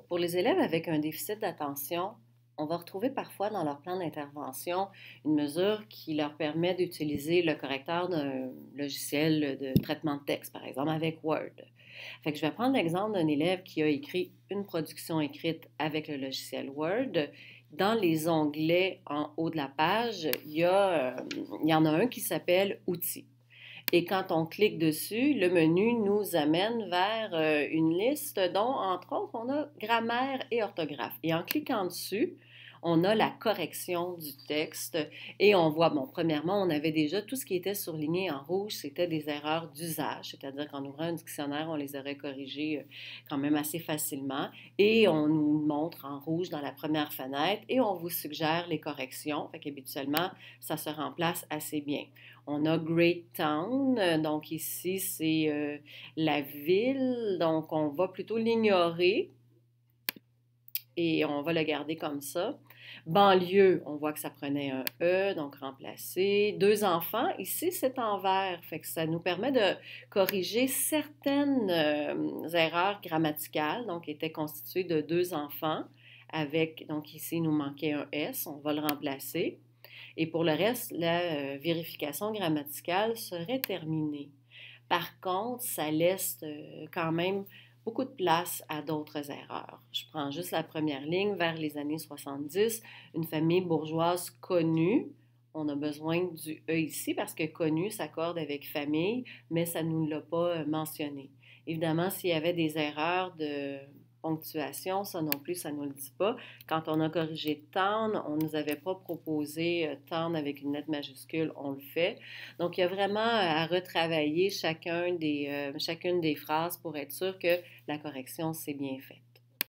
Pour les élèves avec un déficit d'attention, on va retrouver parfois dans leur plan d'intervention une mesure qui leur permet d'utiliser le correcteur d'un logiciel de traitement de texte, par exemple avec Word. Fait que je vais prendre l'exemple d'un élève qui a écrit une production écrite avec le logiciel Word. Dans les onglets en haut de la page, il y en a un qui s'appelle Outils. Et quand on clique dessus, le menu nous amène vers une liste dont, entre autres, on a grammaire et orthographe. Et en cliquant dessus, on a la correction du texte et on voit, bon, premièrement, on avait déjà tout ce qui était surligné en rouge, c'était des erreurs d'usage, c'est-à-dire qu'en ouvrant un dictionnaire, on les aurait corrigées quand même assez facilement et on nous montre en rouge dans la première fenêtre et on vous suggère les corrections, fait qu'habituellement, ça se remplace assez bien. On a Great Town, donc ici c'est la ville, donc on va plutôt l'ignorer et on va le garder comme ça. Banlieue, on voit que ça prenait un E, donc remplacé. Deux enfants, ici c'est en vert, fait que ça nous permet de corriger certaines erreurs grammaticales, donc étaient constituées de deux enfants, avec, donc ici il nous manquait un S, on va le remplacer. Et pour le reste, la vérification grammaticale serait terminée. Par contre, ça laisse quand même beaucoup de place à d'autres erreurs. Je prends juste la première ligne vers les années 70, une famille bourgeoise connue. On a besoin du E ici parce que connu s'accorde avec famille, mais ça ne nous l'a pas mentionné. Évidemment, s'il y avait des erreurs de ponctuation, ça non plus, ça ne nous le dit pas. Quand on a corrigé town, on ne nous avait pas proposé town avec une lettre majuscule, on le fait. Donc, il y a vraiment à retravailler chacune des phrases pour être sûr que la correction s'est bien faite.